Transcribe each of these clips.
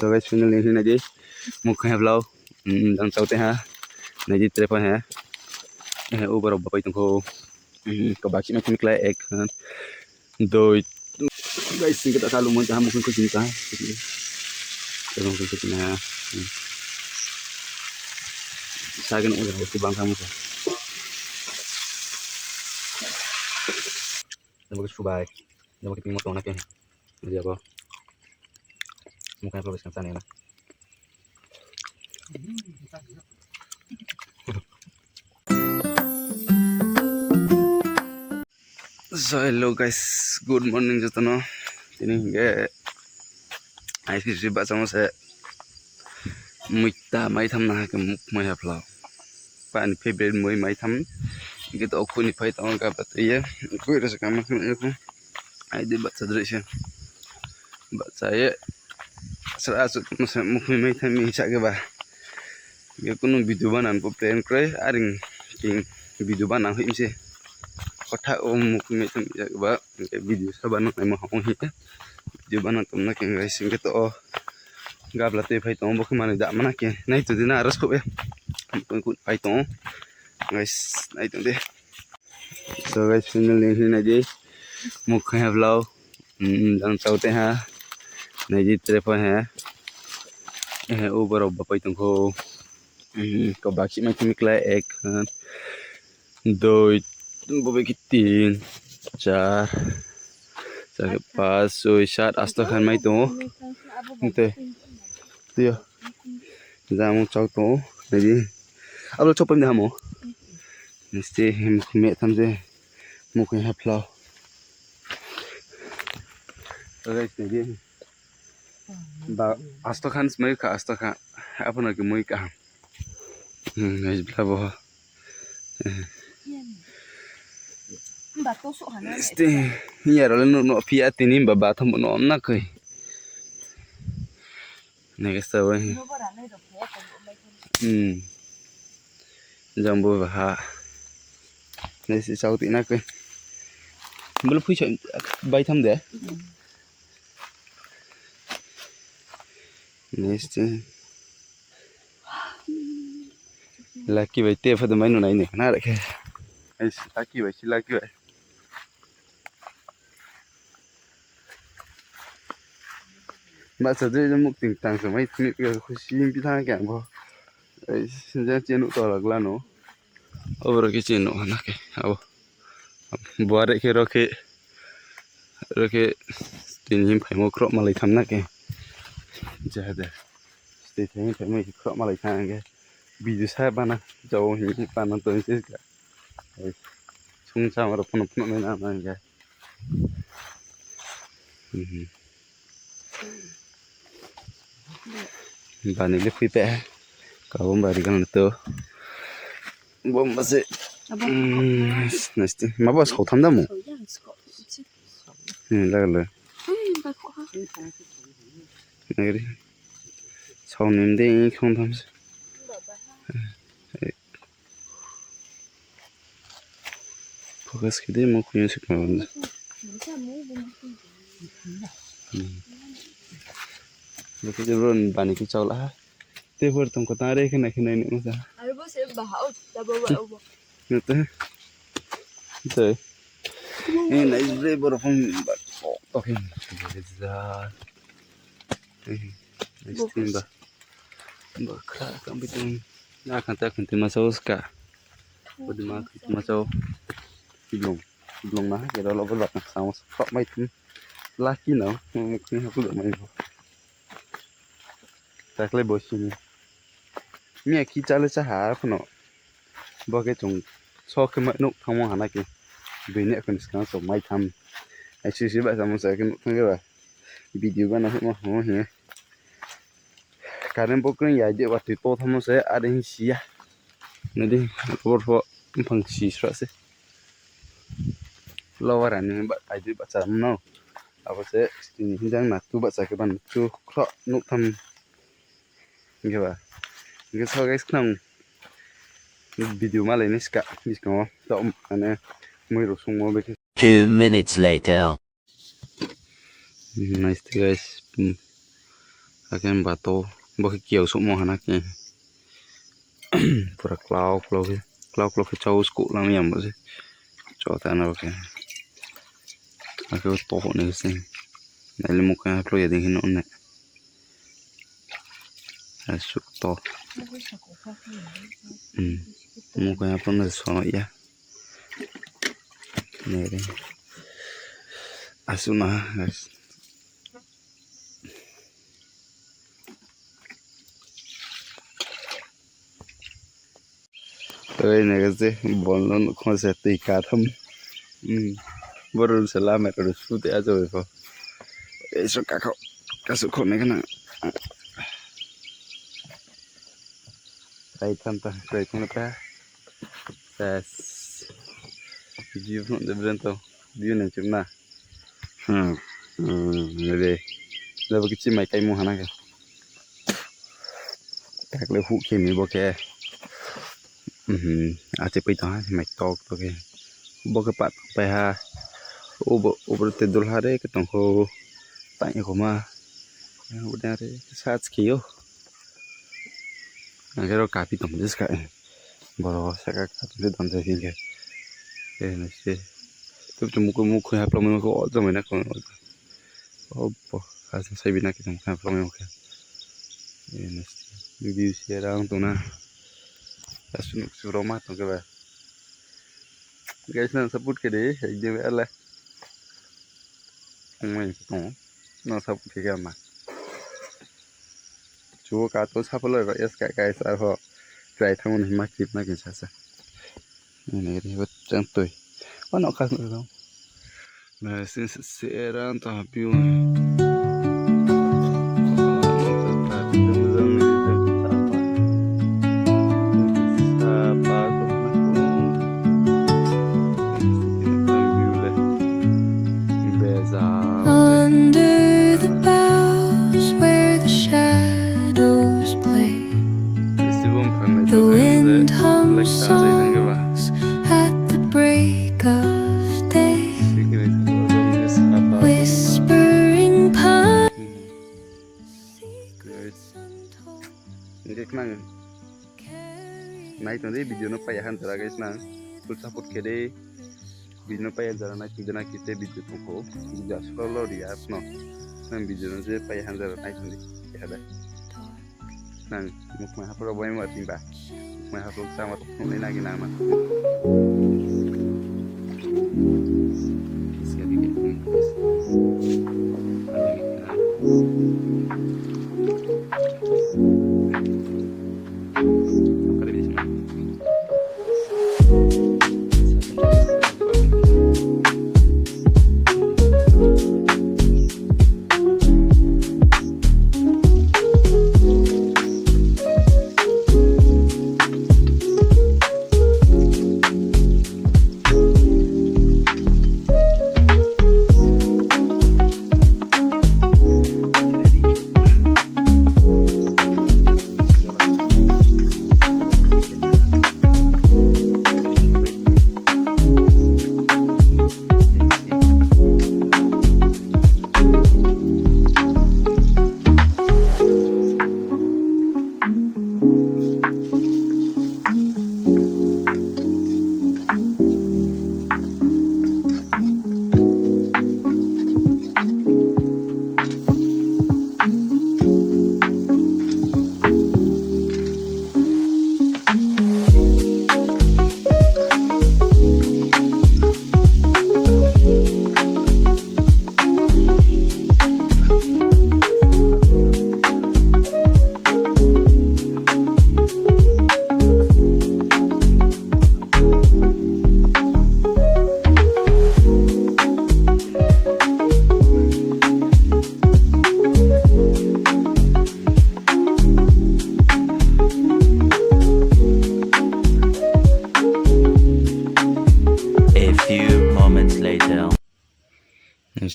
So guys, finally ini aja. Muka heblau, dan tahu teh ha. Naji telepon ha. Uber bapak itu ko. Kabaki macam kelai ek. Doi. Guys, kita tak selalu macam mungkin ko cinta. Tolong ko cinta. Sagan udah aku bang kamu tu. Nama kita Subai. Nama kita motor nak ni. Jadi apa? Muka heblau besar sana lah. So hello guys, good morning jatano. Ini ke IC riba sama saya muita mai tham na ke muk mai haplau. Pan favorite mai tham gitu aku ni pai tahu ka bataya. Aku rasa kamu aku. Ai de bat sadrisha. Bat saya serasut masa muk mai tham ni sak ke ba. Ge kuno video banan po plan kre aring king video banan him se. Kota muk mai tham ya ke ba video saban mai ma hong hi. Video banan tum na ke guys ke to gabla te phai tong bok mane da mana ke nai tu dina aras ko be. Ku phai tong guys nai tu de. So guys finally ni na je muk heblau dan tahu teh ha. Naji telepon ha. Uber bapak itu ko. Kabaki macam kelai ek. Doi bobe kitin. 4 Sa 5 6 7 asta khan mai tu. Nte. Dia. Jamu chau tu. Naji. Ab lo chopam dah mo. Mesti me tamje muk heblau. Guys naji. Ba asta khan smai ka asta kha apna ke moi ka. Guys blabo. Este ya role no pia tini baba tham no na kai. Next away. Jambu ba. Nesi sau ti na kai. Bul phui choi bai tham de. Next. Lucky bai te phad mai no nai ne na ra ke. Ai lucky bai. Mà giờ đây một tình trạng của mấy người xin biết thang kẹm bao, xin ra trên nụ to là nó, over cái trên nụ nó cái, bùa đấy cái rồi cái tình hình phải mua crop mà lấy thăm nè cái, giờ đây, tình hình phải mua crop mà lấy thang cái, video sai ban à, cháu hình ban nó tới chết cả, chung sao mà nó nên làm cái. Bani le phi pe ka bom bari kan to bom base nasti ma bas khau tham da mo la nagri chau nim de khong tham focus ki de mo khun sik ma Look at the run, Bani Kichola. They were Tom Kotare and I can name it. I was in the house, double over. And I labor of him, but talking. It's nice timber. But crack and between I can't take into my soska. But the mark is my soul. Bloom now, get all over that sounds. Fuck my team. Lucky now, I'm clean up with my tak le bos ni mi ki cha le cha ha phno bo ke chung so ke ma nuk thong ha na ki be ne kon ska so mai tham ai chi ba sa mo sa ke nuk thang ke ba video ba na mo ho he ka ren bo kren ya je wa ti to tham se a de si ya ne de por fo phang si sra se lo wa ran ni ba ai de ba cha no apa se ni hindang na tu ba sa ke ban tu kro nuk tham nghe ba nghe sau guys nang video mà lấy nít cả biết không tao anh mới rồi xong rồi 2 minutes later nice guys akan bato bo kieu so mo hana ke pura clau ke chau sku la miam bo se cho ta na ke ako to ne se na le mo ka pro ya ding no ne asu to mo ka pro na so ya ne re asu na ơi này cái gì bọn nó không sẽ tì cả thâm bữa rồi sẽ làm mẹ rồi suốt thế rồi phải cái số khổ này cái nào đây thâm ta đây không ta sẽ view nó đẹp lên tao view này chúng na đây đây cái chim mày cây mua hả cái các lưỡi hũ kia mới bao kèอาจจะไปต่อไม่ตอกตัวเองบอกกับปัดไปหาอุปติดุลหาเรก็ต้องเขาตั้งเขามาอุดาเรชาติเขียวนั่นก็เราการพิจารณาสกัดบอกว่าสักการณ์ที่ต้องใช้ฟิงเกอร์นี่สิทุกจมูกให้พร้อมมันก็อดจะไม่นักคนโอ้โหการใช้บินนักที่ต้องให้พร้อมมันก็นี่สิวิวเสียร่างตรงนั้นAsu Roma tong ke ba guys nan sebut ke de je ala main tong no sebut ke ma chu ka to sa polo ba yes kai sa ho kai thang ni ma kip na ke sa sa ni ri wat chang toi ono ka no na sin se eran ta piu The wind hums songs at the break of day, whispering pine secrets untold. Nai tadi video no payahan tera guys na full support kede video no payah jara na kidana kite video toko juga scroll dia no nang video no je payahan jara nai tadi ya ada nang muk ma hapro boy ma timba ma hapro sama to ni lagi nama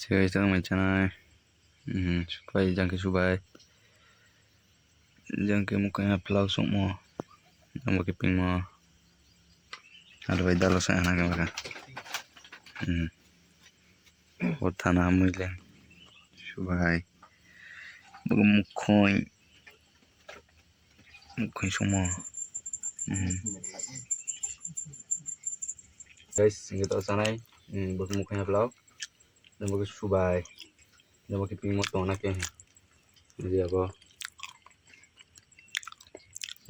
Guys, tengok macam mana. Supaya jangan subai. Jangan mukanya pelau semua. Yang bagi ping mau. Ada bayi dalam sana kan makan. Or tanah mulia. Subai. Baga mukhoy semua. Guys, kita sanai baga mukhoy hablaw. Dan baga subay. Dan baga ping motong na ke. Jadi apa?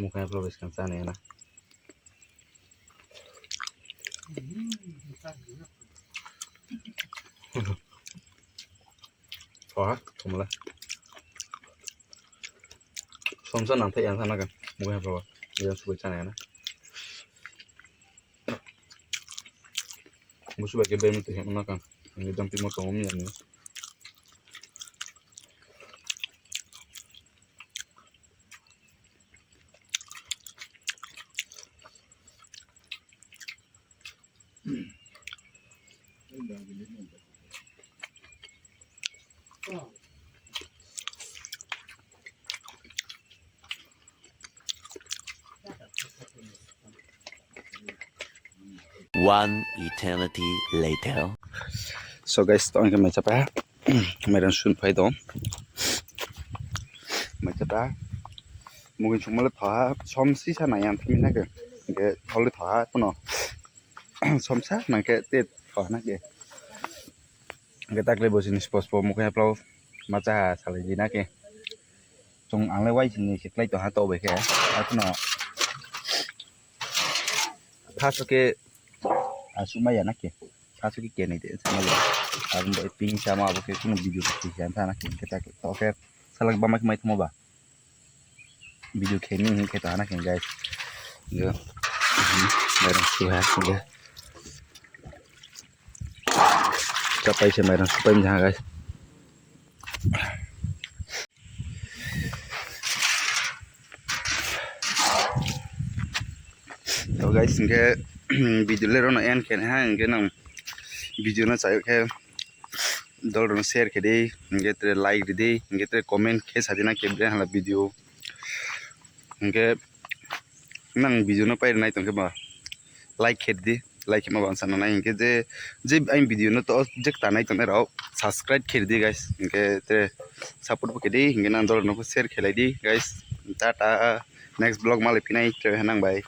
Mukhoy hablaw bes kan sanai na. Wah, kemana? Somsa nanti yang sana kan, mungkin apa? Yang sudah sana ya, musuh bagi bem itu yang mana kan? Ini dampi mau tongom ya nih. One eternity later. So guys, tong ke macam apa? Meron sun pai dong. Macam apa? Mungkin cuma le thah, somsi sana yang thami nak ke? Ke thol le thah pun no. Somsa nak ke tet thah nak ke? Ke tak le bosin spos po mungkin aplau macam salah je nak ke? Jong ang le wai sini siklai thah to be ke? Aku no. Thah ke Asuma ya nak ya, kasu ki kene de sama lo. Aku buat ping sama apa ke kuno video ki jangan nak kita oke. Salang ba mak mai tmo ba. Video kene ni kita anak guys. Ya. Merah suha ya. Capai se merah supaya jangan guys. So guys, ke video le rono en ken ha nge nang video na chayo ke dol rono share ke dei nge tre like dei nge tre comment ke sadina ke bre hala video nge nang video na pai nai tong ke ba like ke dei like ma ban sana nai nge je ai video na to jek ta nai tong rao subscribe ke dei guys nge tre support ke dei nge nang dol no share ke lai dei guys tata next vlog ma le pinai tre hanang bye